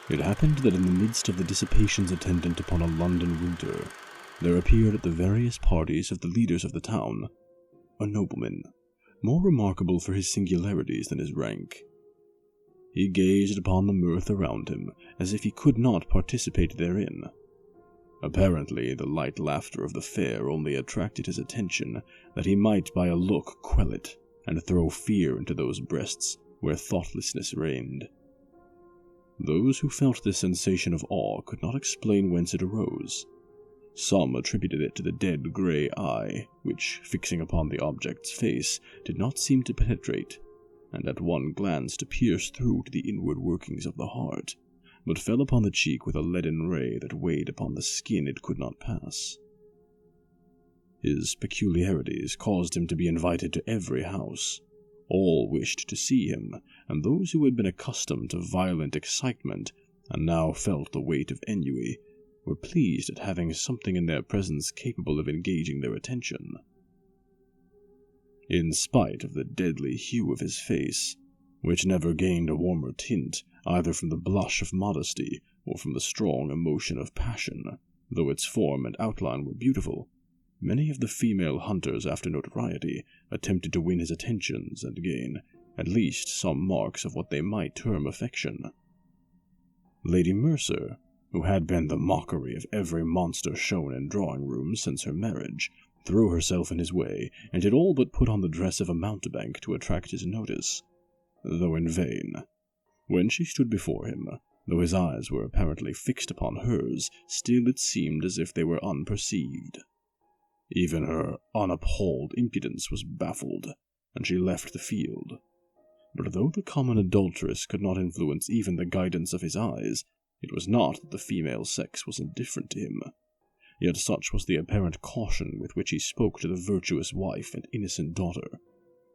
It happened that in the midst of the dissipations attendant upon a London winter, there appeared at the various parties of the leaders of the town a nobleman, more remarkable for his singularities than his rank. He gazed upon the mirth around him as if he could not participate therein. Apparently, the light laughter of the fair only attracted his attention, that he might by a look quell it, and throw fear into those breasts where thoughtlessness reigned. Those who felt this sensation of awe could not explain whence it arose. Some attributed it to the dead grey eye, which, fixing upon the object's face, did not seem to penetrate, and at one glance to pierce through to the inward workings of the heart, but fell upon the cheek with a leaden ray that weighed upon the skin it could not pass. His peculiarities caused him to be invited to every house. All wished to see him, and those who had been accustomed to violent excitement, and now felt the weight of ennui, were pleased at having something in their presence capable of engaging their attention. In spite of the deadly hue of his face, which never gained a warmer tint either from the blush of modesty or from the strong emotion of passion, though its form and outline were beautiful, many of the female hunters after notoriety attempted to win his attentions and gain at least some marks of what they might term affection. Lady Mercer, who had been the mockery of every monster shown in drawing-rooms since her marriage, threw herself in his way, and did all but put on the dress of a mountebank to attract his notice, though in vain. When she stood before him, though his eyes were apparently fixed upon hers, still it seemed as if they were unperceived. Even her unappalled impudence was baffled, and she left the field. But though the common adulteress could not influence even the guidance of his eyes, it was not that the female sex was indifferent to him. Yet such was the apparent caution with which he spoke to the virtuous wife and innocent daughter,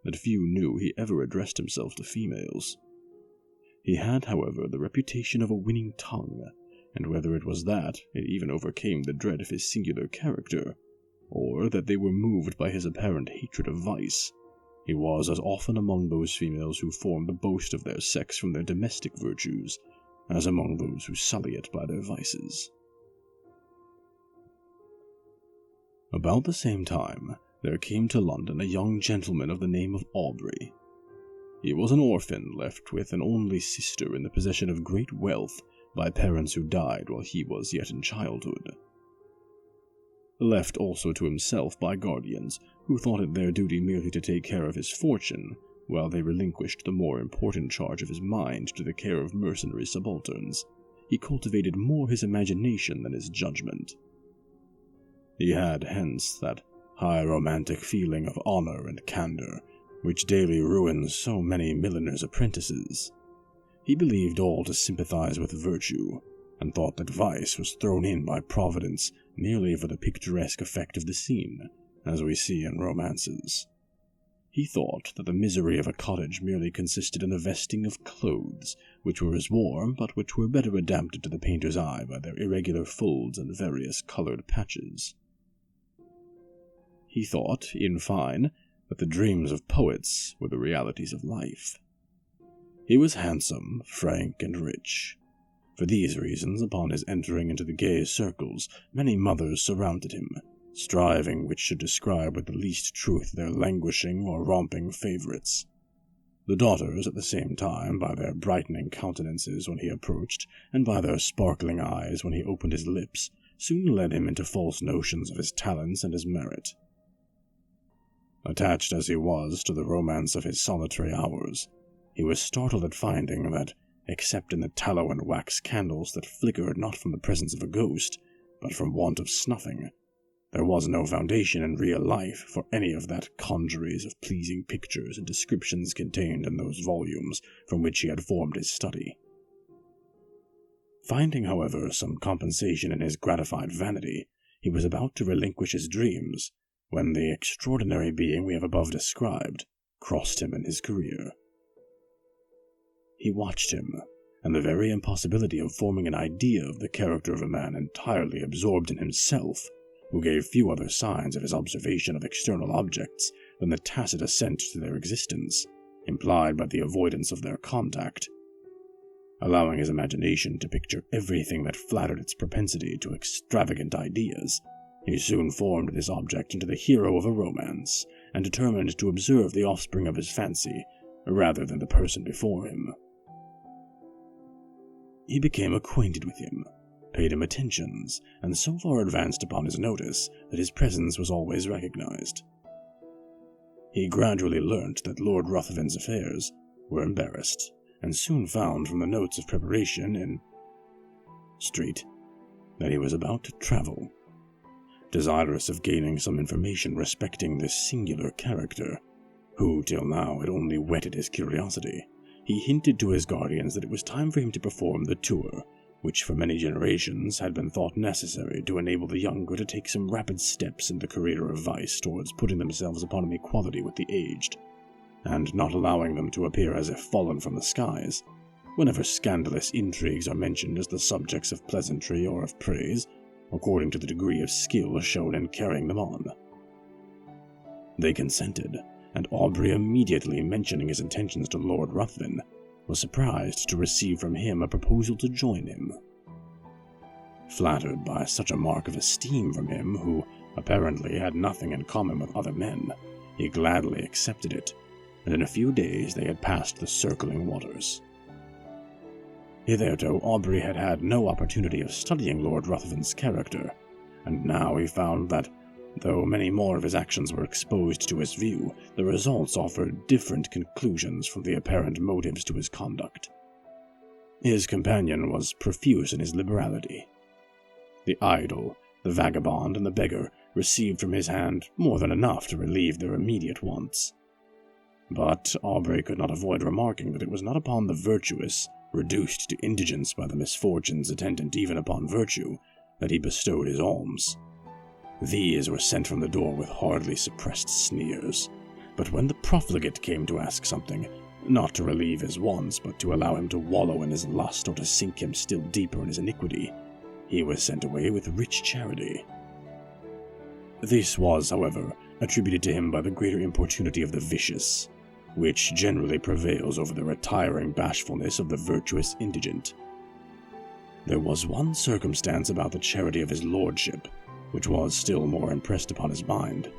that few knew he ever addressed himself to females. He had, however, the reputation of a winning tongue, and whether it was that it even overcame the dread of his singular character, or that they were moved by his apparent hatred of vice, he was as often among those females who form the boast of their sex from their domestic virtues, as among those who sully it by their vices. About the same time, there came to London a young gentleman of the name of Aubrey. He was an orphan left with an only sister in the possession of great wealth by parents who died while he was yet in childhood. Left also to himself by guardians who thought it their duty merely to take care of his fortune, while they relinquished the more important charge of his mind to the care of mercenary subalterns, he cultivated more his imagination than his judgment. He had hence that high romantic feeling of honor and candor, which daily ruins so many milliners' apprentices. He believed all to sympathize with virtue, and thought that vice was thrown in by Providence merely for the picturesque effect of the scene, as we see in romances. He thought that the misery of a cottage merely consisted in the vesting of clothes, which were as warm, but which were better adapted to the painter's eye by their irregular folds and various colored patches. He thought, in fine, that the dreams of poets were the realities of life. He was handsome, frank, and rich. For these reasons, upon his entering into the gay circles, many mothers surrounded him, striving which should describe with the least truth their languishing or romping favorites. The daughters, at the same time, by their brightening countenances when he approached, and by their sparkling eyes when he opened his lips, soon led him into false notions of his talents and his merit. Attached as he was to the romance of his solitary hours, he was startled at finding that, except in the tallow and wax candles that flickered not from the presence of a ghost, but from want of snuffing, there was no foundation in real life for any of that congeries of pleasing pictures and descriptions contained in those volumes from which he had formed his study. Finding, however, some compensation in his gratified vanity, he was about to relinquish his dreams, when the extraordinary being we have above described crossed him in his career. He watched him, and the very impossibility of forming an idea of the character of a man entirely absorbed in himself, who gave few other signs of his observation of external objects than the tacit assent to their existence, implied by the avoidance of their contact, allowing his imagination to picture everything that flattered its propensity to extravagant ideas. He soon formed this object into the hero of a romance, and determined to observe the offspring of his fancy, rather than the person before him. He became acquainted with him, paid him attentions, and so far advanced upon his notice that his presence was always recognized. He gradually learnt that Lord Ruthven's affairs were embarrassed, and soon found from the notes of preparation in Street that he was about to travel. Desirous of gaining some information respecting this singular character, who till now had only whetted his curiosity, he hinted to his guardians that it was time for him to perform the tour, which for many generations had been thought necessary to enable the younger to take some rapid steps in the career of vice towards putting themselves upon an equality with the aged, and not allowing them to appear as if fallen from the skies. Whenever scandalous intrigues are mentioned as the subjects of pleasantry or of praise, according to the degree of skill shown in carrying them on. They consented, and Aubrey, immediately mentioning his intentions to Lord Ruthven, was surprised to receive from him a proposal to join him. Flattered by such a mark of esteem from him, who apparently had nothing in common with other men, he gladly accepted it, and in a few days they had passed the circling waters. Hitherto Aubrey had had no opportunity of studying Lord Ruthven's character, and now he found that, though many more of his actions were exposed to his view, the results offered different conclusions from the apparent motives to his conduct. His companion was profuse in his liberality. The idle, the vagabond, and the beggar received from his hand more than enough to relieve their immediate wants. But Aubrey could not avoid remarking that it was not upon the virtuous, reduced to indigence by the misfortunes attendant even upon virtue, that he bestowed his alms. These were sent from the door with hardly suppressed sneers, but when the profligate came to ask something, not to relieve his wants, but to allow him to wallow in his lust or to sink him still deeper in his iniquity, he was sent away with rich charity. This was, however, attributed to him by the greater importunity of the vicious, which generally prevails over the retiring bashfulness of the virtuous indigent. There was one circumstance about the charity of his lordship which was still more impressed upon his mind.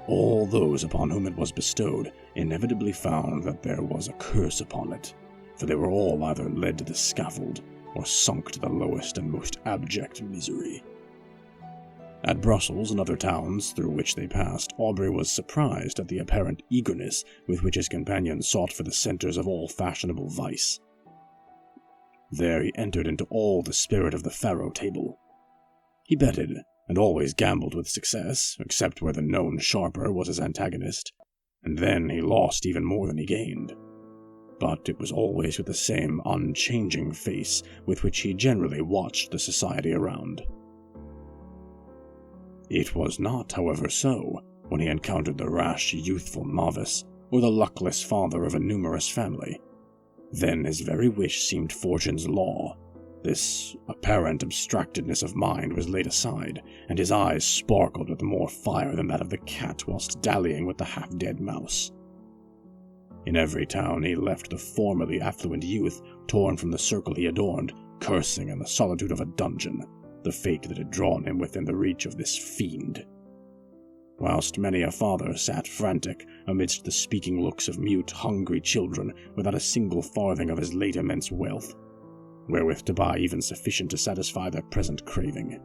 All those upon whom it was bestowed inevitably found that there was a curse upon it, for they were all either led to the scaffold or sunk to the lowest and most abject misery. At Brussels and other towns through which they passed, Aubrey was surprised at the apparent eagerness with which his companion sought for the centres of all fashionable vice. There he entered into all the spirit of the faro table. He betted, and always gambled with success, except where the known sharper was his antagonist, and then he lost even more than he gained. But it was always with the same unchanging face with which he generally watched the society around. It was not, however, so when he encountered the rash, youthful novice, or the luckless father of a numerous family. Then his very wish seemed fortune's law. This apparent abstractedness of mind was laid aside, and his eyes sparkled with more fire than that of the cat whilst dallying with the half-dead mouse. In every town he left the formerly affluent youth, torn from the circle he adorned, cursing in the solitude of a dungeon the fate that had drawn him within the reach of this fiend. Whilst many a father sat frantic amidst the speaking looks of mute, hungry children without a single farthing of his late immense wealth, wherewith to buy even sufficient to satisfy their present craving.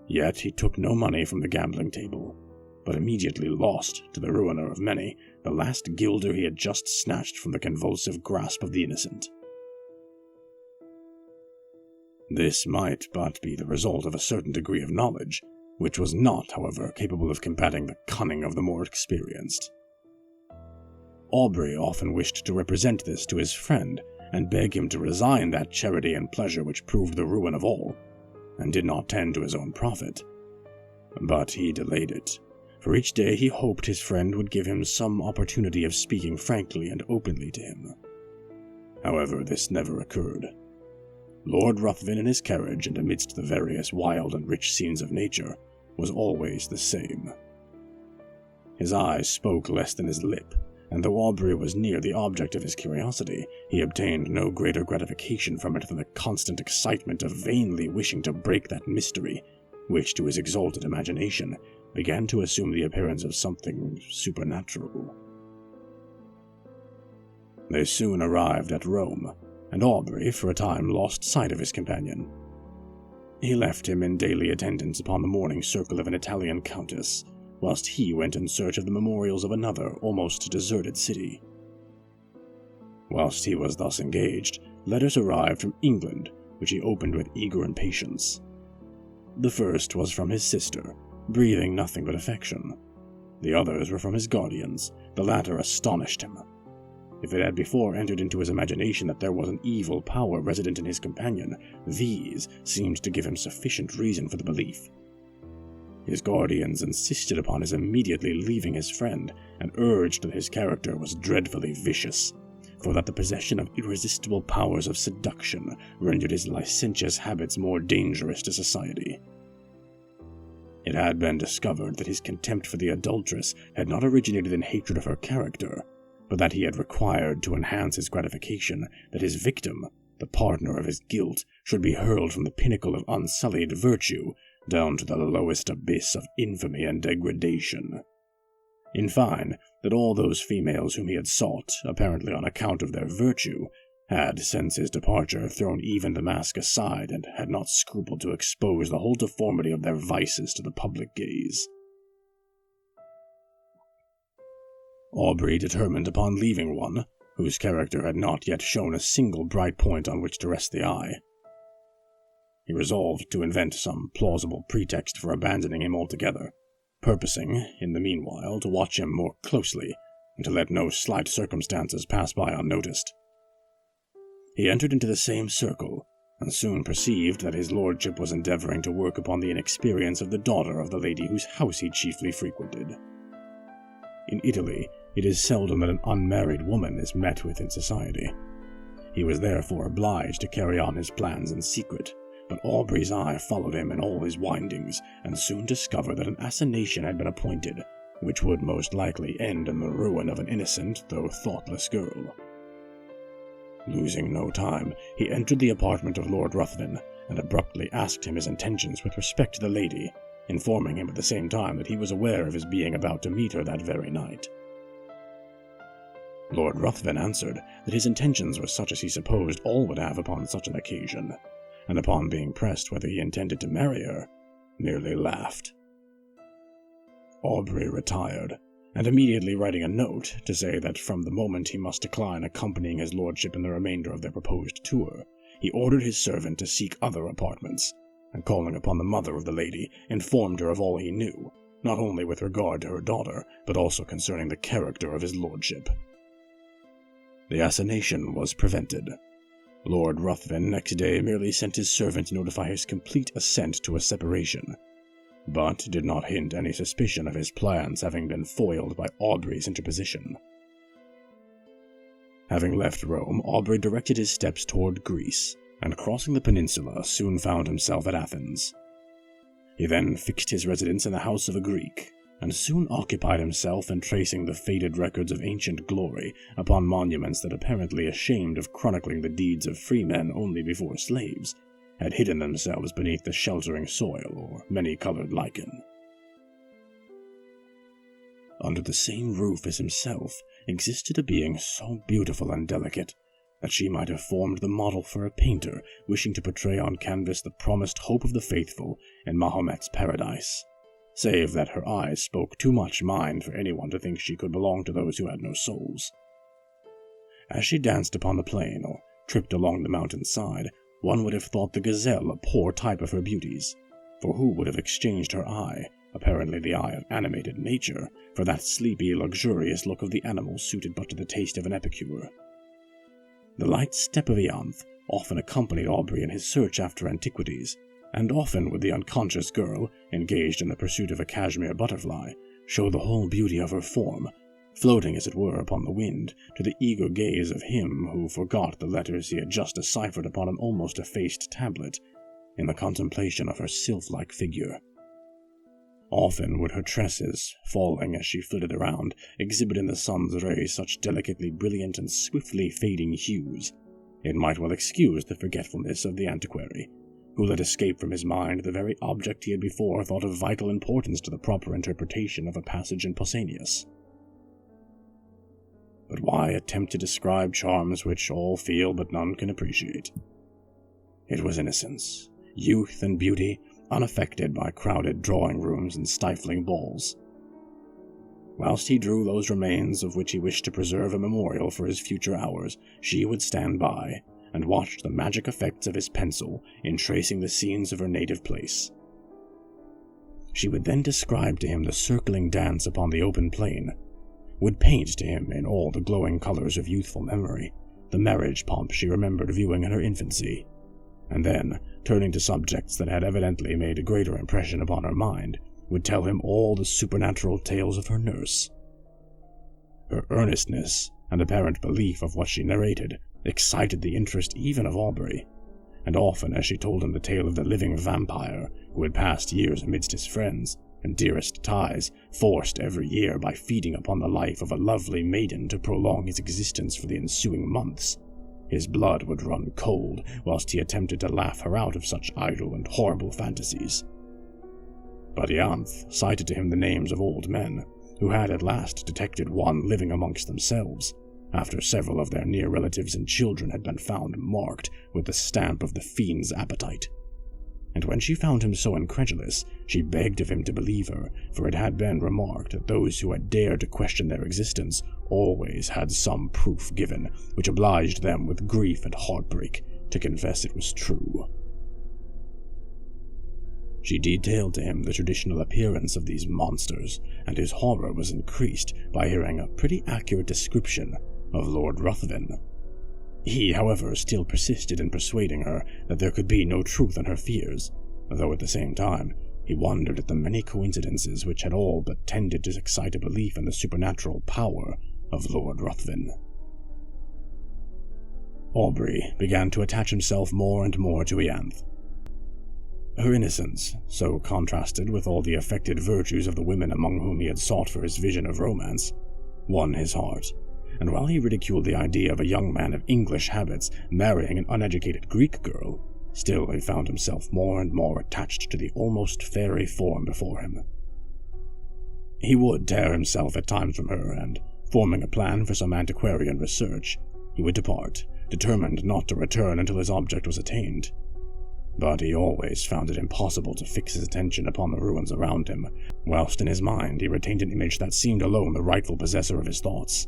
Yet he took no money from the gambling table, but immediately lost, to the ruiner of many, the last guilder he had just snatched from the convulsive grasp of the innocent. This might but be the result of a certain degree of knowledge, which was not, however, capable of combating the cunning of the more experienced. Aubrey often wished to represent this to his friend, and beg him to resign that charity and pleasure which proved the ruin of all, and did not tend to his own profit. But he delayed it, for each day he hoped his friend would give him some opportunity of speaking frankly and openly to him. However, this never occurred. Lord Ruthven in his carriage and amidst the various wild and rich scenes of nature was always the same. His eyes spoke less than his lip, and though Aubrey was near the object of his curiosity, he obtained no greater gratification from it than the constant excitement of vainly wishing to break that mystery, which, to his exalted imagination, began to assume the appearance of something supernatural. They soon arrived at Rome, and Aubrey for a time lost sight of his companion. He left him in daily attendance upon the mourning circle of an Italian countess, whilst he went in search of the memorials of another almost deserted city. Whilst he was thus engaged, letters arrived from England, which he opened with eager impatience. The first was from his sister, breathing nothing but affection. The others were from his guardians. The latter astonished him. If it had before entered into his imagination that there was an evil power resident in his companion, these seemed to give him sufficient reason for the belief. His guardians insisted upon his immediately leaving his friend, and urged that his character was dreadfully vicious, for that the possession of irresistible powers of seduction rendered his licentious habits more dangerous to society. It had been discovered that his contempt for the adulteress had not originated in hatred of her character, but that he had required to enhance his gratification that his victim, the partner of his guilt, should be hurled from the pinnacle of unsullied virtue down to the lowest abyss of infamy and degradation. In fine, that all those females whom he had sought, apparently on account of their virtue, had, since his departure, thrown even the mask aside and had not scrupled to expose the whole deformity of their vices to the public gaze. Aubrey determined upon leaving one, whose character had not yet shown a single bright point on which to rest the eye. He resolved to invent some plausible pretext for abandoning him altogether, purposing, in the meanwhile, to watch him more closely, and to let no slight circumstances pass by unnoticed. He entered into the same circle, and soon perceived that his lordship was endeavoring to work upon the inexperience of the daughter of the lady whose house he chiefly frequented. In Italy, it is seldom that an unmarried woman is met with in society. He was therefore obliged to carry on his plans in secret, but Aubrey's eye followed him in all his windings, and soon discovered that an assignation had been appointed, which would most likely end in the ruin of an innocent, though thoughtless girl. Losing no time, he entered the apartment of Lord Ruthven, and abruptly asked him his intentions with respect to the lady, informing him at the same time that he was aware of his being about to meet her that very night. Lord Ruthven answered that his intentions were such as he supposed all would have upon such an occasion, and upon being pressed whether he intended to marry her, merely laughed. Aubrey retired, and immediately writing a note to say that from the moment he must decline accompanying his lordship in the remainder of their proposed tour, he ordered his servant to seek other apartments, and calling upon the mother of the lady, informed her of all he knew, not only with regard to her daughter, but also concerning the character of his lordship. The assignation was prevented. Lord Ruthven next day merely sent his servant to notify his complete assent to a separation, but did not hint any suspicion of his plans having been foiled by Aubrey's interposition. Having left Rome, Aubrey directed his steps toward Greece, and crossing the peninsula soon found himself at Athens. He then fixed his residence in the house of a Greek, and soon occupied himself in tracing the faded records of ancient glory upon monuments that, apparently ashamed of chronicling the deeds of freemen only before slaves, had hidden themselves beneath the sheltering soil or many-colored lichen. Under the same roof as himself existed a being so beautiful and delicate that she might have formed the model for a painter wishing to portray on canvas the promised hope of the faithful in Mahomet's paradise, save that her eyes spoke too much mind for anyone to think she could belong to those who had no souls. As she danced upon the plain or tripped along the mountain side, one would have thought the gazelle a poor type of her beauties, for who would have exchanged her eye, apparently the eye of animated nature, for that sleepy, luxurious look of the animal suited but to the taste of an epicure? The light step of Ianthe often accompanied Aubrey in his search after antiquities, and often would the unconscious girl, engaged in the pursuit of a cashmere butterfly, show the whole beauty of her form, floating as it were upon the wind, to the eager gaze of him who forgot the letters he had just deciphered upon an almost effaced tablet, in the contemplation of her sylph-like figure. Often would her tresses, falling as she flitted around, exhibit in the sun's rays such delicately brilliant and swiftly fading hues. It might well excuse the forgetfulness of the antiquary, who let escape from his mind the very object he had before thought of vital importance to the proper interpretation of a passage in Pausanias. But why attempt to describe charms which all feel but none can appreciate? It was innocence, youth and beauty, unaffected by crowded drawing rooms and stifling balls. Whilst he drew those remains of which he wished to preserve a memorial for his future hours, she would stand by and watch the magic effects of his pencil in tracing the scenes of her native place. She would then describe to him the circling dance upon the open plain, would paint to him in all the glowing colors of youthful memory the marriage pomp she remembered viewing in her infancy, and then, turning to subjects that had evidently made a greater impression upon her mind, would tell him all the supernatural tales of her nurse. Her earnestness and apparent belief of what she narrated excited the interest even of Aubrey, and often as she told him the tale of the living vampire who had passed years amidst his friends and dearest ties, forced every year by feeding upon the life of a lovely maiden to prolong his existence for the ensuing months, his blood would run cold whilst he attempted to laugh her out of such idle and horrible fantasies. But Ianthe cited to him the names of old men who had at last detected one living amongst themselves, after several of their near relatives and children had been found marked with the stamp of the fiend's appetite. And when she found him so incredulous, she begged of him to believe her, for it had been remarked that those who had dared to question their existence always had some proof given, which obliged them with grief and heartbreak to confess it was true. She detailed to him the traditional appearance of these monsters, and his horror was increased by hearing a pretty accurate description of Lord Ruthven. He, however, still persisted in persuading her that there could be no truth in her fears, though at the same time he wondered at the many coincidences which had all but tended to excite a belief in the supernatural power of Lord Ruthven. Aubrey began to attach himself more and more to Ianthe. Her innocence, so contrasted with all the affected virtues of the women among whom he had sought for his vision of romance, won his heart, and while he ridiculed the idea of a young man of English habits marrying an uneducated Greek girl, still he found himself more and more attached to the almost fairy form before him. He would tear himself at times from her, and, forming a plan for some antiquarian research, he would depart, determined not to return until his object was attained. But he always found it impossible to fix his attention upon the ruins around him, whilst in his mind he retained an image that seemed alone the rightful possessor of his thoughts.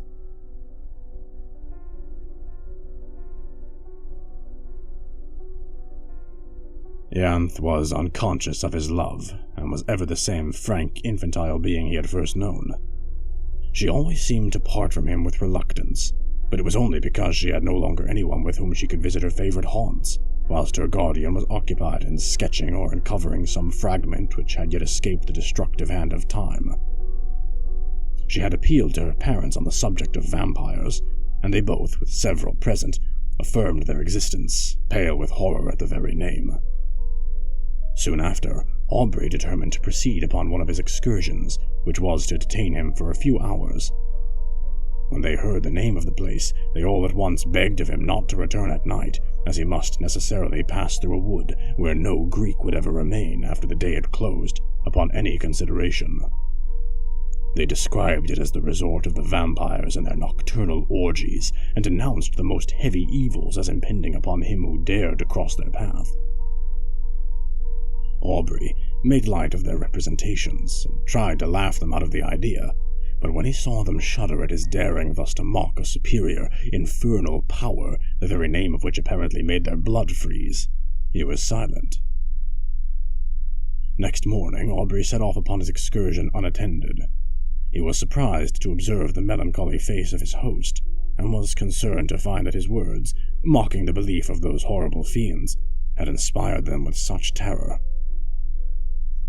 Ianthe was unconscious of his love, and was ever the same frank, infantile being he had first known. She always seemed to part from him with reluctance, but it was only because she had no longer anyone with whom she could visit her favorite haunts, whilst her guardian was occupied in sketching or uncovering some fragment which had yet escaped the destructive hand of time. She had appealed to her parents on the subject of vampires, and they both, with several present, affirmed their existence, pale with horror at the very name. Soon after, Aubrey determined to proceed upon one of his excursions, which was to detain him for a few hours. When they heard the name of the place, they all at once begged of him not to return at night, as he must necessarily pass through a wood where no Greek would ever remain after the day had closed, upon any consideration. They described it as the resort of the vampires and their nocturnal orgies, and denounced the most heavy evils as impending upon him who dared to cross their path. Aubrey made light of their representations, and tried to laugh them out of the idea, but when he saw them shudder at his daring thus to mock a superior, infernal power, the very name of which apparently made their blood freeze, he was silent. Next morning, Aubrey set off upon his excursion unattended. He was surprised to observe the melancholy face of his host, and was concerned to find that his words, mocking the belief of those horrible fiends, had inspired them with such terror.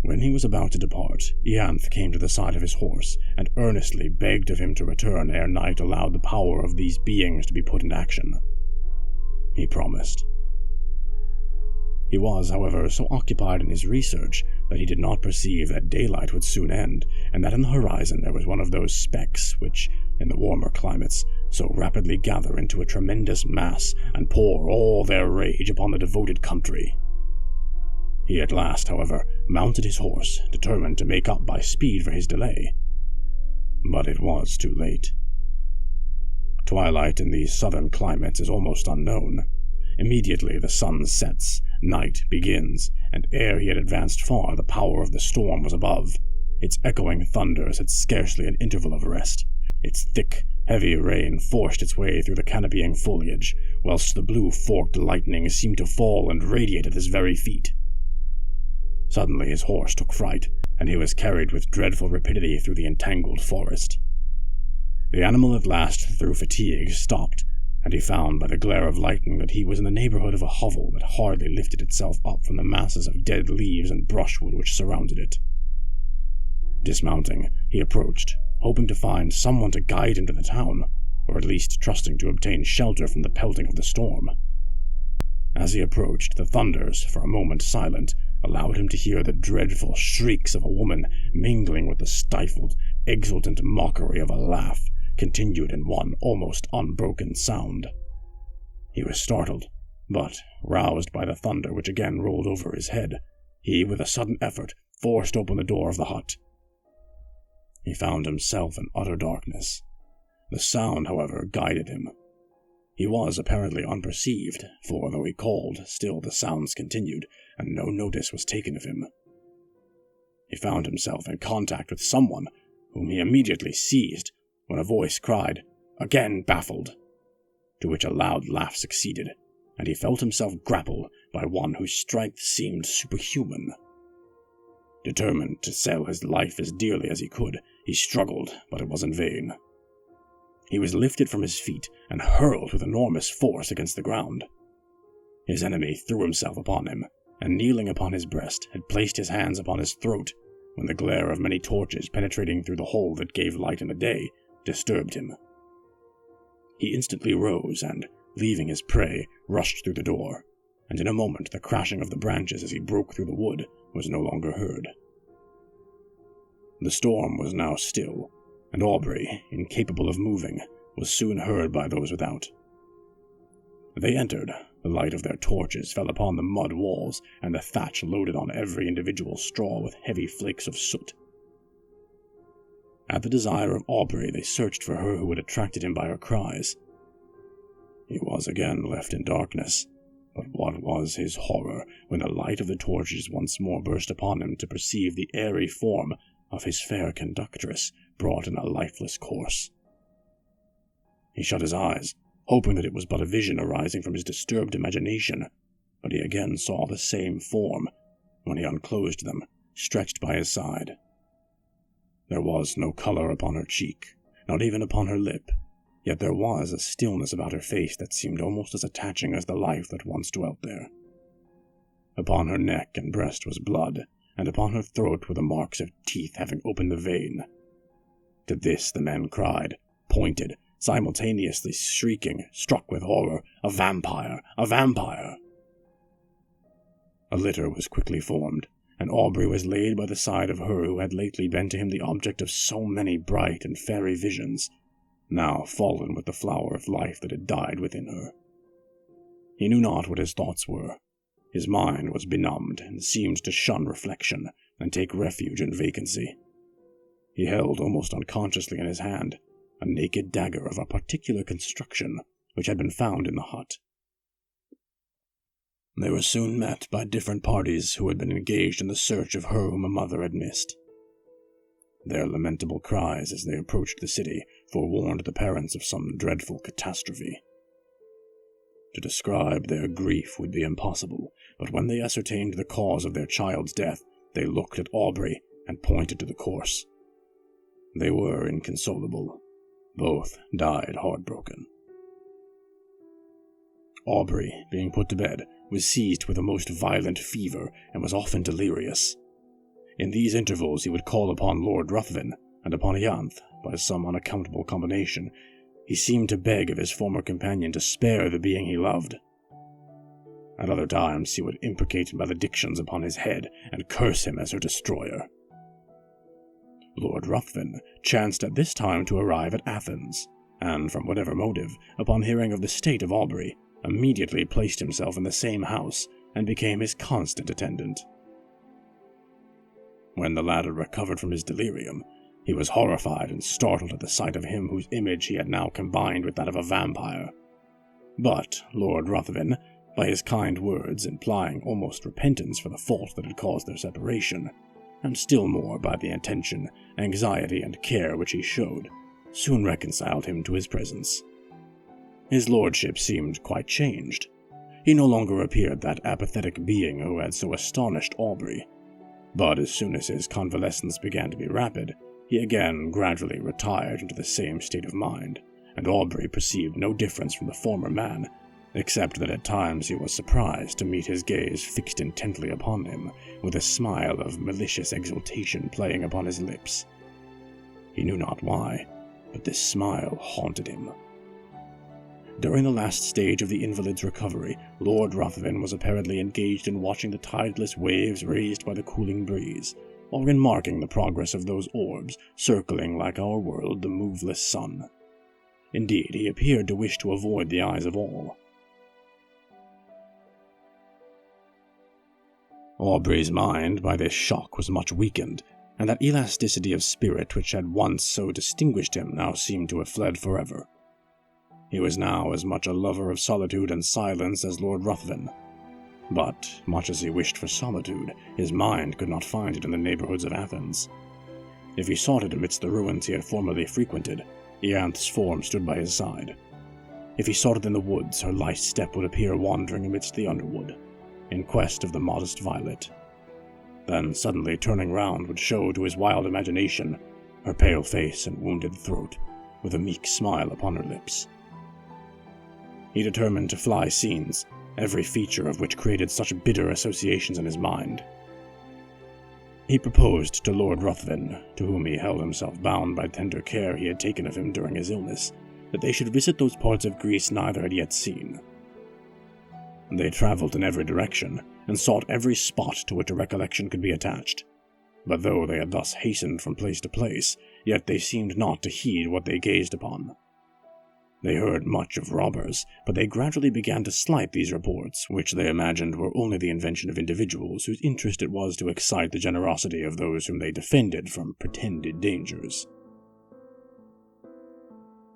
When he was about to depart, Ianthe came to the side of his horse, and earnestly begged of him to return ere night allowed the power of these beings to be put into action. He promised. He was, however, so occupied in his research that he did not perceive that daylight would soon end, and that in the horizon there was one of those specks which, in the warmer climates, so rapidly gather into a tremendous mass and pour all their rage upon the devoted country. He at last, however, mounted his horse, determined to make up by speed for his delay. But it was too late. Twilight in these southern climates is almost unknown. Immediately the sun sets, night begins, and ere he had advanced far, the power of the storm was above. Its echoing thunders had scarcely an interval of rest. Its thick, heavy rain forced its way through the canopying foliage, whilst the blue forked lightning seemed to fall and radiate at his very feet. Suddenly his horse took fright, and he was carried with dreadful rapidity through the entangled forest. The animal at last, through fatigue, stopped, and he found by the glare of lightning that he was in the neighborhood of a hovel that hardly lifted itself up from the masses of dead leaves and brushwood which surrounded it. Dismounting, he approached, hoping to find someone to guide him to the town, or at least trusting to obtain shelter from the pelting of the storm. As he approached, the thunders, for a moment silent, allowed him to hear the dreadful shrieks of a woman mingling with the stifled, exultant mockery of a laugh, continued in one almost unbroken sound. He was startled, but, roused by the thunder which again rolled over his head, he, with a sudden effort, forced open the door of the hut. He found himself in utter darkness. The sound, however, guided him. He was apparently unperceived, for though he called, still the sounds continued, and no notice was taken of him. He found himself in contact with someone, whom he immediately seized, when a voice cried, "Again baffled!" to which a loud laugh succeeded, and he felt himself grappled by one whose strength seemed superhuman. Determined to sell his life as dearly as he could, he struggled, but it was in vain. He was lifted from his feet and hurled with enormous force against the ground. His enemy threw himself upon him, and kneeling upon his breast, had placed his hands upon his throat, when the glare of many torches penetrating through the hole that gave light in the day disturbed him. He instantly rose and, leaving his prey, rushed through the door, and in a moment the crashing of the branches as he broke through the wood was no longer heard. The storm was now still, and Aubrey, incapable of moving, was soon heard by those without. They entered. The light of their torches fell upon the mud walls, and the thatch loaded on every individual straw with heavy flakes of soot. At the desire of Aubrey, they searched for her who had attracted him by her cries. He was again left in darkness, but what was his horror when the light of the torches once more burst upon him to perceive the airy form of his fair conductress brought in a lifeless corse. He shut his eyes, hoping that it was but a vision arising from his disturbed imagination, but he again saw the same form, when he unclosed them, stretched by his side. There was no color upon her cheek, not even upon her lip, yet there was a stillness about her face that seemed almost as attaching as the life that once dwelt there. Upon her neck and breast was blood, and upon her throat were the marks of teeth having opened the vein. To this the men cried, pointed, simultaneously shrieking, struck with horror, "A vampire! A vampire!" A litter was quickly formed, and Aubrey was laid by the side of her who had lately been to him the object of so many bright and fairy visions, now fallen with the flower of life that had died within her. He knew not what his thoughts were. His mind was benumbed, and seemed to shun reflection, and take refuge in vacancy. He held, almost unconsciously in his hand, a naked dagger of a particular construction, which had been found in the hut. They were soon met by different parties who had been engaged in the search of her whom a mother had missed. Their lamentable cries as they approached the city forewarned the parents of some dreadful catastrophe. To describe their grief would be impossible, but when they ascertained the cause of their child's death, they looked at Aubrey and pointed to the corse. They were inconsolable. Both died heartbroken. Aubrey, being put to bed, was seized with a most violent fever and was often delirious. In these intervals he would call upon Lord Ruthven, and upon Ianthe, by some unaccountable combination. He seemed to beg of his former companion to spare the being he loved. At other times he would imprecate maledictions upon his head and curse him as her destroyer. Lord Ruthven chanced at this time to arrive at Athens, and from whatever motive, upon hearing of the state of Aubrey, immediately placed himself in the same house and became his constant attendant. When the latter recovered from his delirium, he was horrified and startled at the sight of him whose image he had now combined with that of a vampire. But Lord Ruthven, by his kind words implying almost repentance for the fault that had caused their separation, and still more by the attention, anxiety, and care which he showed, soon reconciled him to his presence. His lordship seemed quite changed. He no longer appeared that apathetic being who had so astonished Aubrey. But as soon as his convalescence began to be rapid, he again gradually retired into the same state of mind, and Aubrey perceived no difference from the former man, except that at times he was surprised to meet his gaze fixed intently upon him, with a smile of malicious exultation playing upon his lips. He knew not why, but this smile haunted him. During the last stage of the invalid's recovery, Lord Ruthven was apparently engaged in watching the tideless waves raised by the cooling breeze, or in marking the progress of those orbs circling like our world the moveless sun. Indeed, he appeared to wish to avoid the eyes of all. Aubrey's mind by this shock was much weakened, and that elasticity of spirit which had once so distinguished him now seemed to have fled forever. He was now as much a lover of solitude and silence as Lord Ruthven. But, much as he wished for solitude, his mind could not find it in the neighborhoods of Athens. If he sought it amidst the ruins he had formerly frequented, Ianthe's form stood by his side. If he sought it in the woods, her light step would appear wandering amidst the underwood, in quest of the modest violet. Then, suddenly turning round, would show to his wild imagination her pale face and wounded throat, with a meek smile upon her lips. He determined to fly scenes, every feature of which created such bitter associations in his mind. He proposed to Lord Ruthven, to whom he held himself bound by tender care he had taken of him during his illness, that they should visit those parts of Greece neither had yet seen. They travelled in every direction, and sought every spot to which a recollection could be attached. But though they had thus hastened from place to place, yet they seemed not to heed what they gazed upon. They heard much of robbers, but they gradually began to slight these reports, which they imagined were only the invention of individuals whose interest it was to excite the generosity of those whom they defended from pretended dangers.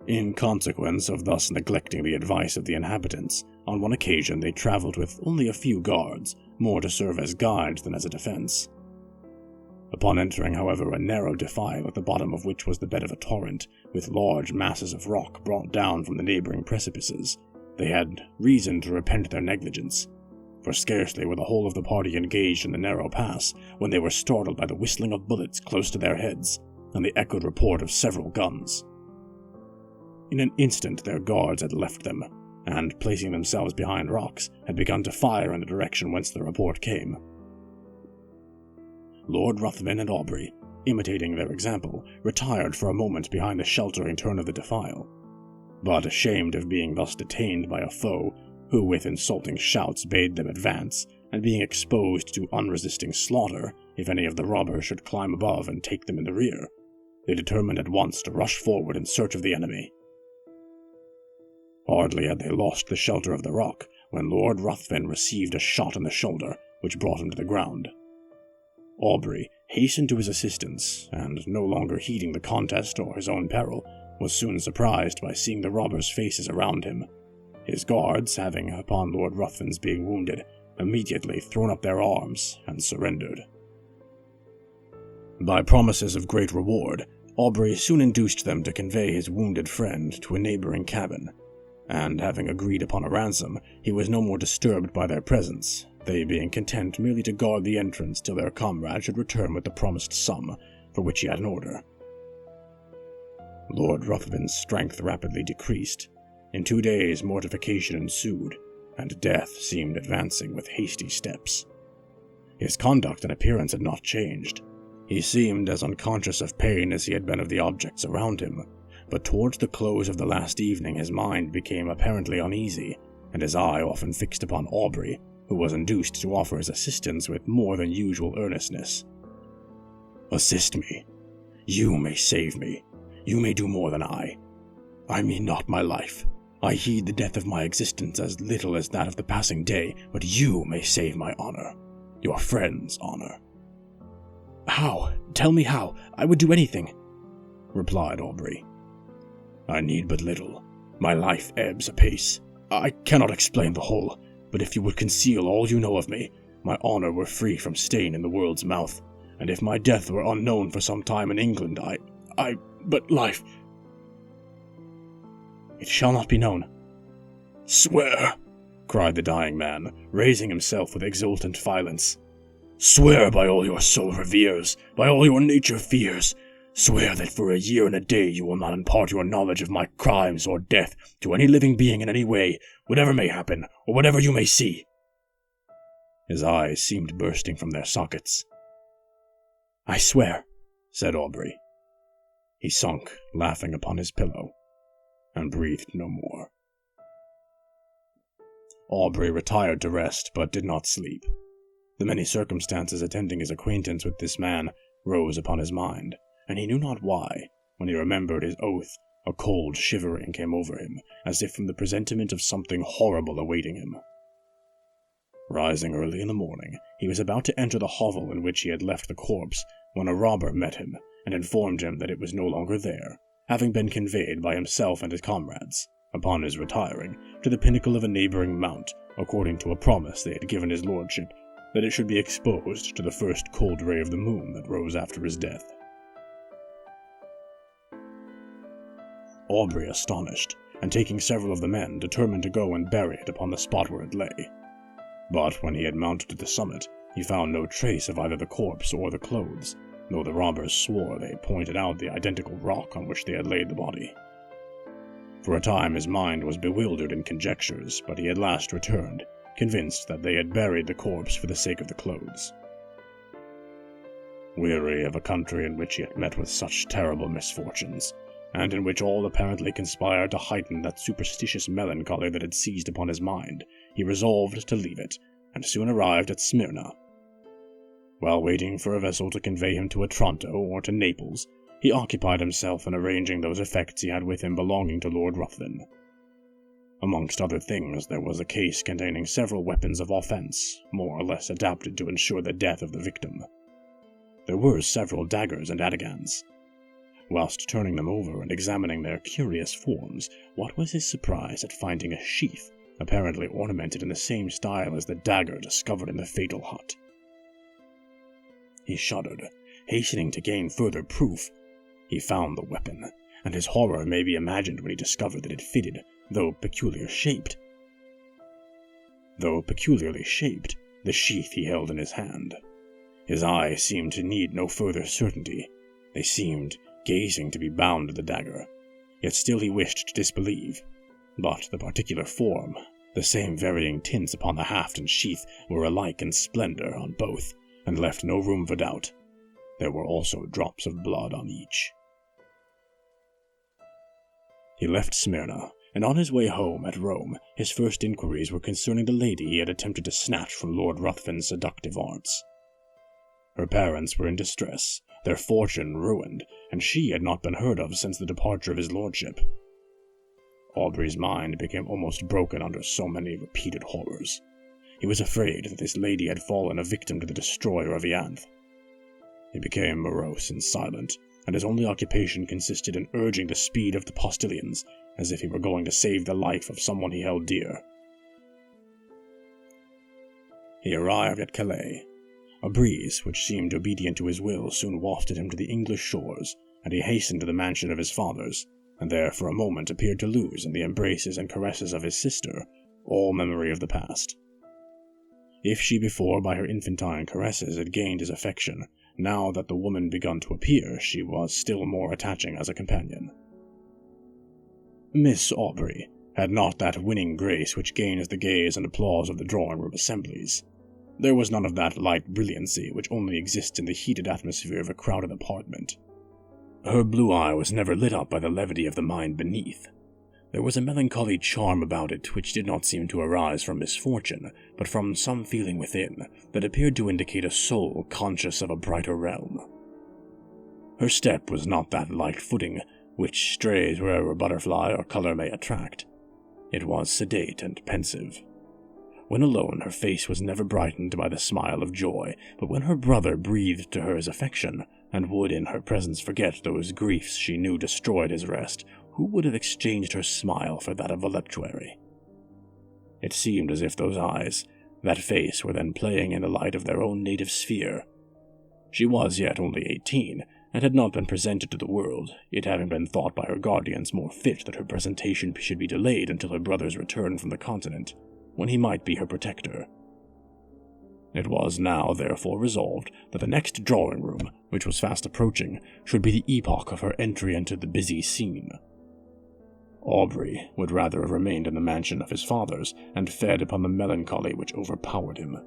In consequence of thus neglecting the advice of the inhabitants, on one occasion they travelled with only a few guards, more to serve as guides than as a defense. Upon entering, however, a narrow defile at the bottom of which was the bed of a torrent, with large masses of rock brought down from the neighboring precipices, they had reason to repent their negligence, for scarcely were the whole of the party engaged in the narrow pass when they were startled by the whistling of bullets close to their heads, and the echoed report of several guns. In an instant their guards had left them, and, placing themselves behind rocks, had begun to fire in the direction whence the report came. Lord Ruthven and Aubrey, imitating their example, retired for a moment behind the sheltering turn of the defile. But ashamed of being thus detained by a foe, who with insulting shouts bade them advance, and being exposed to unresisting slaughter if any of the robbers should climb above and take them in the rear, they determined at once to rush forward in search of the enemy. Hardly had they lost the shelter of the rock when Lord Ruthven received a shot in the shoulder, which brought him to the ground. Aubrey hastened to his assistance, and, no longer heeding the contest or his own peril, was soon surprised by seeing the robbers' faces around him. His guards, having, upon Lord Ruthven's being wounded, immediately thrown up their arms and surrendered. By promises of great reward, Aubrey soon induced them to convey his wounded friend to a neighboring cabin, and having agreed upon a ransom, he was no more disturbed by their presence, they being content merely to guard the entrance till their comrade should return with the promised sum, for which he had an order. Lord Ruthven's strength rapidly decreased. In 2 days mortification ensued, and death seemed advancing with hasty steps. His conduct and appearance had not changed. He seemed as unconscious of pain as he had been of the objects around him, but towards the close of the last evening his mind became apparently uneasy, and his eye often fixed upon Aubrey, who was induced to offer his assistance with more than usual earnestness. "Assist me. You may save me. You may do more than I. I mean not my life. I heed the death of my existence as little as that of the passing day, but you may save my honor. Your friend's honor." "How? Tell me how. I would do anything," replied Aubrey. "I need but little. My life ebbs apace. I cannot explain the whole, but if you would conceal all you know of me, my honor were free from stain in the world's mouth, and if my death were unknown for some time in England, but life... It shall not be known." "Swear!" cried the dying man, raising himself with exultant violence. "Swear by all your soul reveres, by all your nature fears. Swear that for a year and a day you will not impart your knowledge of my crimes or death to any living being in any way, whatever may happen, or whatever you may see." His eyes seemed bursting from their sockets. "I swear," said Aubrey. He sunk, laughing, upon his pillow, and breathed no more. Aubrey retired to rest, but did not sleep. The many circumstances attending his acquaintance with this man rose upon his mind, and he knew not why, when he remembered his oath, a cold shivering came over him, as if from the presentiment of something horrible awaiting him. Rising early in the morning, he was about to enter the hovel in which he had left the corpse, when a robber met him, and informed him that it was no longer there, having been conveyed by himself and his comrades, upon his retiring, to the pinnacle of a neighbouring mount, according to a promise they had given his lordship, that it should be exposed to the first cold ray of the moon that rose after his death. Aubrey, astonished, and taking several of the men, determined to go and bury it upon the spot where it lay. But when he had mounted to the summit, he found no trace of either the corpse or the clothes, though the robbers swore they had pointed out the identical rock on which they had laid the body. For a time his mind was bewildered in conjectures, but he at last returned, convinced that they had buried the corpse for the sake of the clothes. Weary of a country in which he had met with such terrible misfortunes, and in which all apparently conspired to heighten that superstitious melancholy that had seized upon his mind, he resolved to leave it, and soon arrived at Smyrna. While waiting for a vessel to convey him to Otranto or to Naples, he occupied himself in arranging those effects he had with him belonging to Lord Ruthven. Amongst other things, there was a case containing several weapons of offence, more or less adapted to ensure the death of the victim. There were several daggers and atagans. Whilst turning them over and examining their curious forms, what was his surprise at finding a sheath, apparently ornamented in the same style as the dagger discovered in the fatal hut. He shuddered, hastening to gain further proof. He found the weapon, and his horror may be imagined when he discovered that it fitted, though peculiarly shaped, the sheath he held in his hand. His eyes seemed to need no further certainty. They seemed gazing to be bound to the dagger, yet still he wished to disbelieve. But the particular form, the same varying tints upon the haft and sheath, were alike in splendor on both, and left no room for doubt. There were also drops of blood on each. He left Smyrna, and on his way home at Rome, his first inquiries were concerning the lady he had attempted to snatch from Lord Ruthven's seductive arts. Her parents were in distress, their fortune ruined, and she had not been heard of since the departure of his lordship. Aubrey's mind became almost broken under so many repeated horrors. He was afraid that this lady had fallen a victim to the destroyer of Ianthe. He became morose and silent, and his only occupation consisted in urging the speed of the postilions, as if he were going to save the life of someone he held dear. He arrived at Calais. A breeze, which seemed obedient to his will, soon wafted him to the English shores, and he hastened to the mansion of his fathers, and there for a moment appeared to lose in the embraces and caresses of his sister all memory of the past. If she before by her infantine caresses had gained his affection, now that the woman begun to appear, she was still more attaching as a companion. Miss Aubrey had not that winning grace which gains the gaze and applause of the drawing-room assemblies. There was none of that light brilliancy which only exists in the heated atmosphere of a crowded apartment. Her blue eye was never lit up by the levity of the mind beneath. There was a melancholy charm about it which did not seem to arise from misfortune, but from some feeling within that appeared to indicate a soul conscious of a brighter realm. Her step was not that light footing which strays wherever a butterfly or color may attract. It was sedate and pensive. When alone, her face was never brightened by the smile of joy, but when her brother breathed to her his affection, and would in her presence forget those griefs she knew destroyed his rest, who would have exchanged her smile for that of voluptuary? It seemed as if those eyes, that face, were then playing in the light of their own native sphere. She was yet only 18, and had not been presented to the world, it having been thought by her guardians more fit that her presentation should be delayed until her brother's return from the continent, when he might be her protector. It was now therefore resolved that the next drawing room, which was fast approaching, should be the epoch of her entry into the busy scene. Aubrey would rather have remained in the mansion of his fathers, and fed upon the melancholy which overpowered him.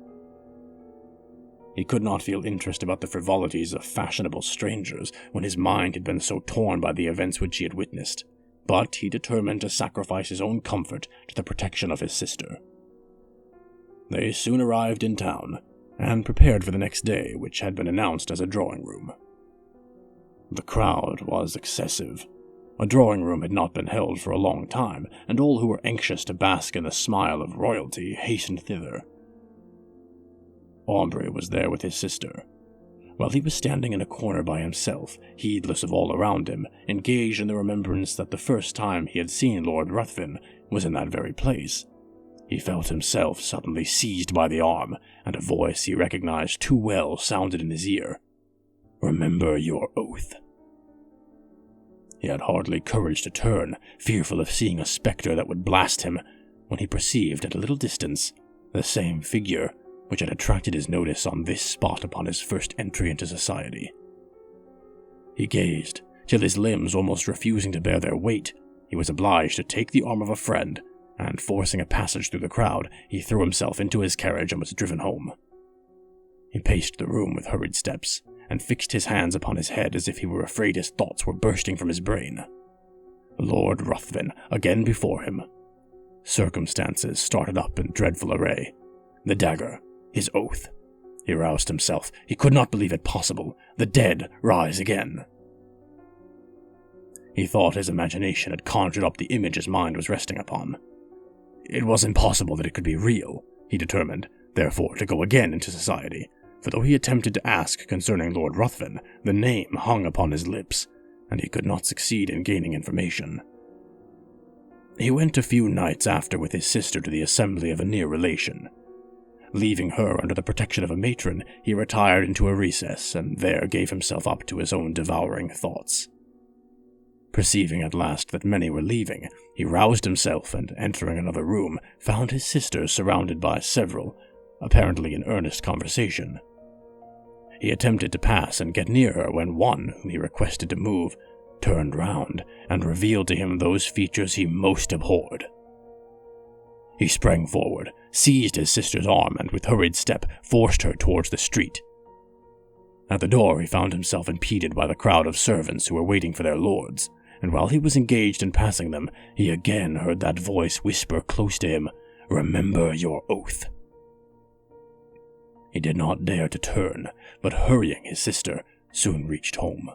He could not feel interest about the frivolities of fashionable strangers when his mind had been so torn by the events which he had witnessed, but he determined to sacrifice his own comfort to the protection of his sister. They soon arrived in town, and prepared for the next day, which had been announced as a drawing room. The crowd was excessive. A drawing room had not been held for a long time, and all who were anxious to bask in the smile of royalty hastened thither. Aubrey was there with his sister. While he was standing in a corner by himself, heedless of all around him, engaged in the remembrance that the first time he had seen Lord Ruthven was in that very place, he felt himself suddenly seized by the arm, and a voice he recognized too well sounded in his ear. "Remember your oath." He had hardly courage to turn, fearful of seeing a spectre that would blast him, when he perceived at a little distance the same figure which had attracted his notice on this spot upon his first entry into society. He gazed, till his limbs almost refusing to bear their weight, he was obliged to take the arm of a friend, and forcing a passage through the crowd, he threw himself into his carriage and was driven home. He paced the room with hurried steps, and fixed his hands upon his head as if he were afraid his thoughts were bursting from his brain. Lord Ruthven again before him. Circumstances started up in dreadful array. The dagger, his oath. He roused himself. He could not believe it possible. The dead rise again. He thought his imagination had conjured up the image his mind was resting upon. It was impossible that it could be real. He determined, therefore, to go again into society, for though he attempted to ask concerning Lord Ruthven, the name hung upon his lips, and he could not succeed in gaining information. He went a few nights after with his sister to the assembly of a near relation. Leaving her under the protection of a matron, he retired into a recess, and there gave himself up to his own devouring thoughts. Perceiving at last that many were leaving, he roused himself, and entering another room, found his sister surrounded by several, apparently in earnest conversation. He attempted to pass and get near her when one, whom he requested to move, turned round and revealed to him those features he most abhorred. He sprang forward, seized his sister's arm, and with hurried step forced her towards the street. At the door he found himself impeded by the crowd of servants who were waiting for their lords, and while he was engaged in passing them, he again heard that voice whisper close to him, "Remember your oath." He did not dare to turn, but hurrying his sister, soon reached home.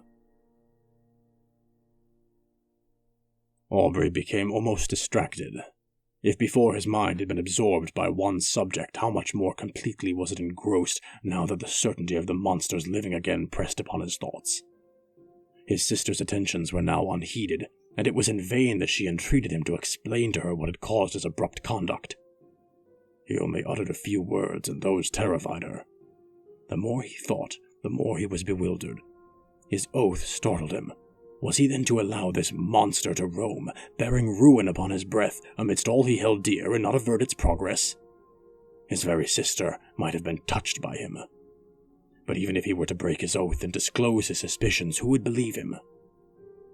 Aubrey became almost distracted. If before his mind had been absorbed by one subject, how much more completely was it engrossed now that the certainty of the monster's living again pressed upon his thoughts. His sister's attentions were now unheeded, and it was in vain that she entreated him to explain to her what had caused his abrupt conduct. He only uttered a few words, and those terrified her. The more he thought, the more he was bewildered. His oath startled him. Was he then to allow this monster to roam, bearing ruin upon his breath amidst all he held dear, and not avert its progress? His very sister might have been touched by him. But even if he were to break his oath and disclose his suspicions, who would believe him?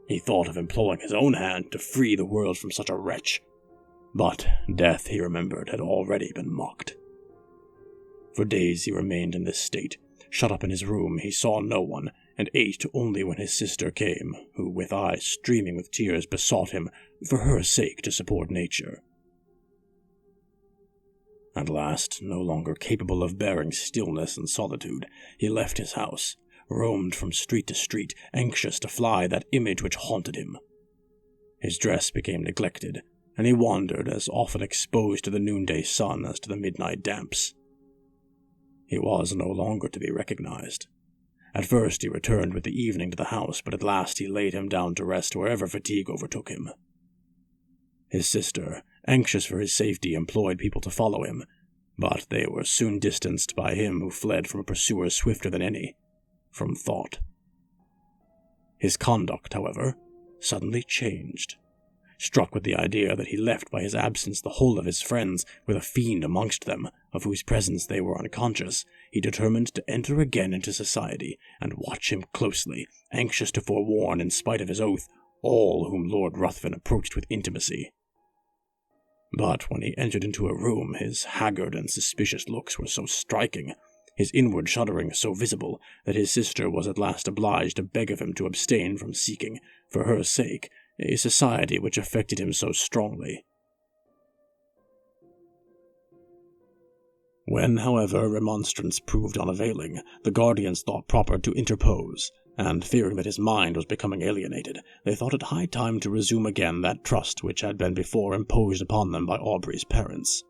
He thought of employing his own hand to free the world from such a wretch. But death, he remembered, had already been mocked. For days he remained in this state. Shut up in his room, he saw no one, and ate only when his sister came, who, with eyes streaming with tears, besought him, for her sake to support nature. At last, no longer capable of bearing stillness and solitude, he left his house, roamed from street to street, anxious to fly that image which haunted him. His dress became neglected, and he wandered as often exposed to the noonday sun as to the midnight damps. He was no longer to be recognized. At first he returned with the evening to the house, but at last he laid him down to rest wherever fatigue overtook him. His sister, anxious for his safety, employed people to follow him, but they were soon distanced by him who fled from a pursuer swifter than any, from thought. His conduct, however, suddenly changed. Struck with the idea that he left by his absence the whole of his friends, with a fiend amongst them, of whose presence they were unconscious, he determined to enter again into society, and watch him closely, anxious to forewarn, in spite of his oath, all whom Lord Ruthven approached with intimacy. But when he entered into a room, his haggard and suspicious looks were so striking, his inward shuddering so visible, that his sister was at last obliged to beg of him to abstain from seeking, for her sake, a society which affected him so strongly. When, however, remonstrance proved unavailing, the guardians thought proper to interpose, and fearing that his mind was becoming alienated, they thought it high time to resume again that trust which had been before imposed upon them by Aubrey's parents.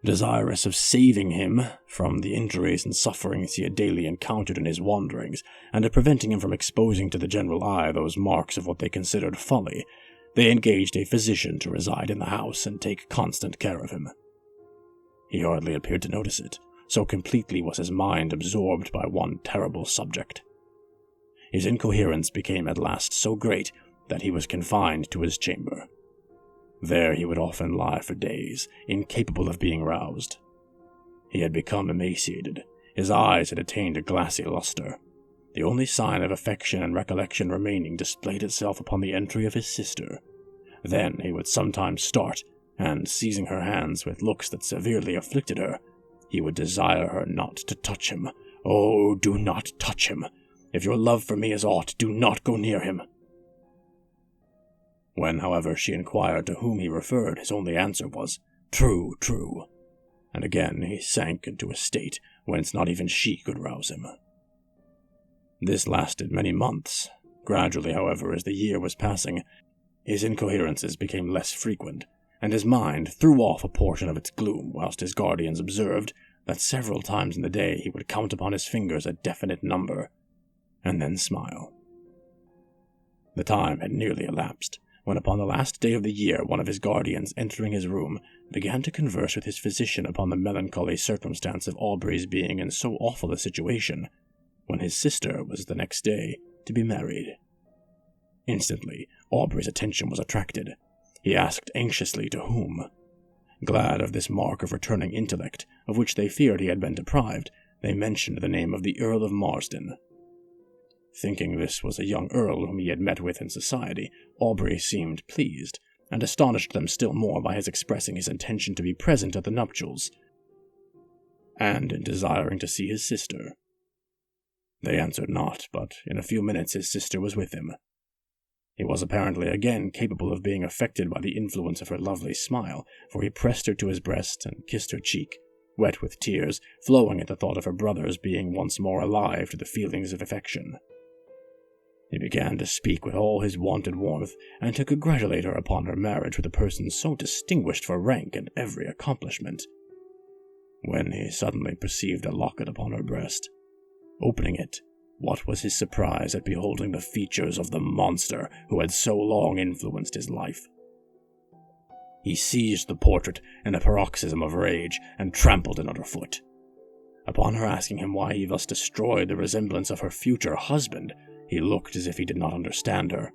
Desirous of saving him from the injuries and sufferings he had daily encountered in his wanderings, and of preventing him from exposing to the general eye those marks of what they considered folly, they engaged a physician to reside in the house and take constant care of him. He hardly appeared to notice it, so completely was his mind absorbed by one terrible subject. His incoherence became at last so great that he was confined to his chamber. There he would often lie for days, incapable of being roused. He had become emaciated, his eyes had attained a glassy luster. The only sign of affection and recollection remaining displayed itself upon the entry of his sister. Then he would sometimes start, and, seizing her hands with looks that severely afflicted her, he would desire her not to touch him. Oh, do not touch him! If your love for me is aught, do not go near him! When, however, she inquired to whom he referred, his only answer was, "True, true," and again he sank into a state whence not even she could rouse him. This lasted many months. Gradually, however, as the year was passing, his incoherences became less frequent, and his mind threw off a portion of its gloom, whilst his guardians observed that several times in the day he would count upon his fingers a definite number, and then smile. The time had nearly elapsed, when upon the last day of the year one of his guardians, entering his room, began to converse with his physician upon the melancholy circumstance of Aubrey's being in so awful a situation, when his sister was the next day to be married. Instantly, Aubrey's attention was attracted. He asked anxiously to whom. Glad of this mark of returning intellect, of which they feared he had been deprived, they mentioned the name of the Earl of Marsden. Thinking this was a young earl whom he had met with in society, Aubrey seemed pleased, and astonished them still more by his expressing his intention to be present at the nuptials, and in desiring to see his sister. They answered not, but in a few minutes his sister was with him. He was apparently again capable of being affected by the influence of her lovely smile, for he pressed her to his breast and kissed her cheek, wet with tears, flowing at the thought of her brothers being once more alive to the feelings of affection. He began to speak with all his wonted warmth, and to congratulate her upon her marriage with a person so distinguished for rank and every accomplishment, when he suddenly perceived a locket upon her breast. Opening it, what was his surprise at beholding the features of the monster who had so long influenced his life. He seized the portrait in a paroxysm of rage, and trampled it underfoot. Upon her asking him why he thus destroyed the resemblance of her future husband, he looked as if he did not understand her.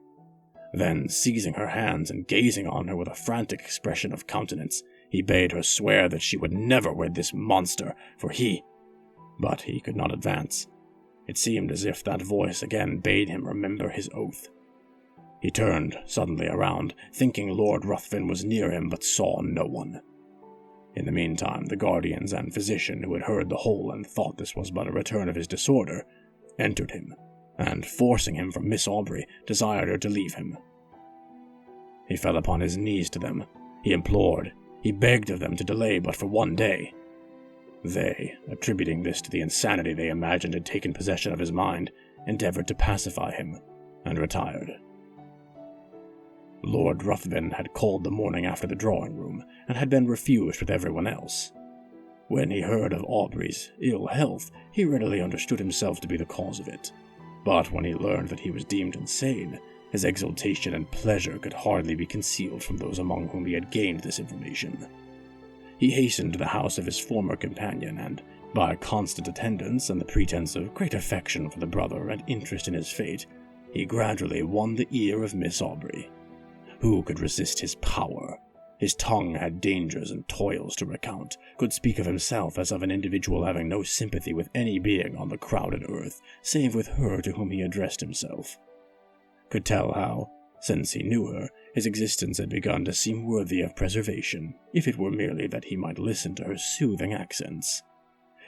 Then, seizing her hands and gazing on her with a frantic expression of countenance, he bade her swear that she would never wed this monster, but he could not advance. It seemed as if that voice again bade him remember his oath. He turned suddenly around, thinking Lord Ruthven was near him, but saw no one. In the meantime, the guardians and physician, who had heard the whole and thought this was but a return of his disorder, entered him, and, forcing him from Miss Aubrey, desired her to leave him. He fell upon his knees to them. He implored, he begged of them to delay but for one day. They, attributing this to the insanity they imagined had taken possession of his mind, endeavored to pacify him, and retired. Lord Ruthven had called the morning after the drawing-room, and had been refused with everyone else. When he heard of Aubrey's ill health, he readily understood himself to be the cause of it. But when he learned that he was deemed insane, his exultation and pleasure could hardly be concealed from those among whom he had gained this information. He hastened to the house of his former companion, and, by constant attendance and the pretense of great affection for the brother and interest in his fate, he gradually won the ear of Miss Aubrey. Who could resist his power? His tongue had dangers and toils to recount, could speak of himself as of an individual having no sympathy with any being on the crowded earth, save with her to whom he addressed himself. Could tell how, since he knew her, his existence had begun to seem worthy of preservation, if it were merely that he might listen to her soothing accents.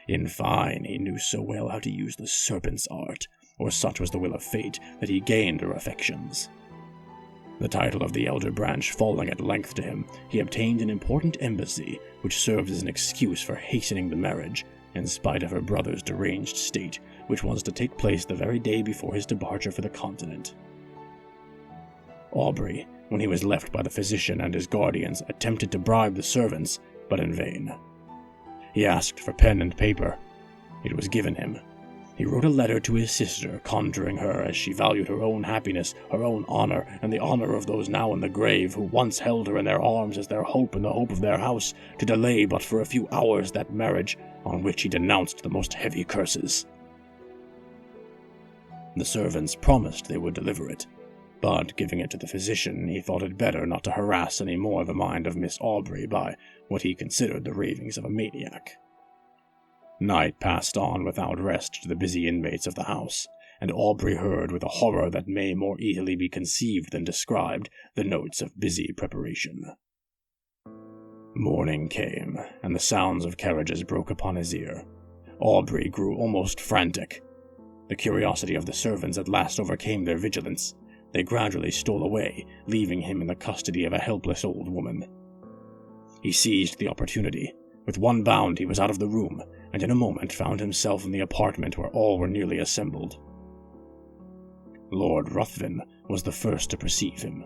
In fine, he knew so well how to use the serpent's art, or such was the will of fate, that he gained her affections. The title of the elder branch falling at length to him, he obtained an important embassy, which served as an excuse for hastening the marriage, in spite of her brother's deranged state, which was to take place the very day before his departure for the continent. Aubrey, when he was left by the physician and his guardians, attempted to bribe the servants, but in vain. He asked for pen and paper. It was given him. He wrote a letter to his sister, conjuring her, as she valued her own happiness, her own honor, and the honor of those now in the grave who once held her in their arms as their hope and the hope of their house, to delay but for a few hours that marriage, on which he denounced the most heavy curses. The servants promised they would deliver it, but giving it to the physician, he thought it better not to harass any more the mind of Miss Aubrey by what he considered the ravings of a maniac. Night passed on without rest to the busy inmates of the house, and Aubrey heard with a horror that may more easily be conceived than described the notes of busy preparation. Morning came, and the sounds of carriages broke upon his ear. Aubrey grew almost frantic. The curiosity of the servants at last overcame their vigilance. They gradually stole away, leaving him in the custody of a helpless old woman. He seized the opportunity. With one bound he was out of the room, and in a moment found himself in the apartment where all were nearly assembled. Lord Ruthven was the first to perceive him.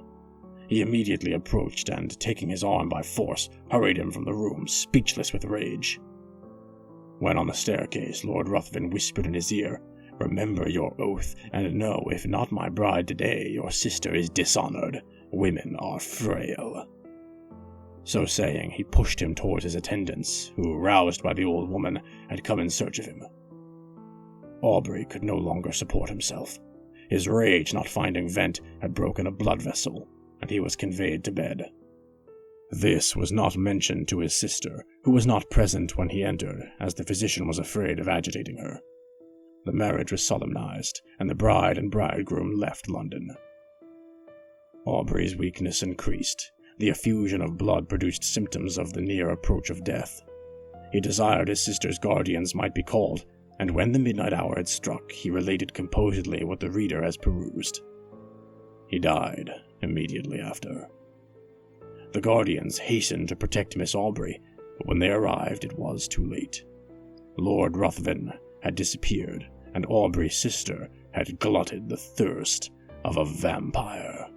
He immediately approached and, taking his arm by force, hurried him from the room, speechless with rage. When on the staircase, Lord Ruthven whispered in his ear, "Remember your oath, and know, if not my bride today, your sister is dishonored. Women are frail." So saying, he pushed him towards his attendants, who, roused by the old woman, had come in search of him. Aubrey could no longer support himself. His rage, not finding vent, had broken a blood vessel, and he was conveyed to bed. This was not mentioned to his sister, who was not present when he entered, as the physician was afraid of agitating her. The marriage was solemnized, and the bride and bridegroom left London. Aubrey's weakness increased. The effusion of blood produced symptoms of the near approach of death. He desired his sister's guardians might be called, and when the midnight hour had struck, he related composedly what the reader has perused. He died immediately after. The guardians hastened to protect Miss Aubrey, but when they arrived it was too late. Lord Ruthven had disappeared, and Aubrey's sister had glutted the thirst of a vampire.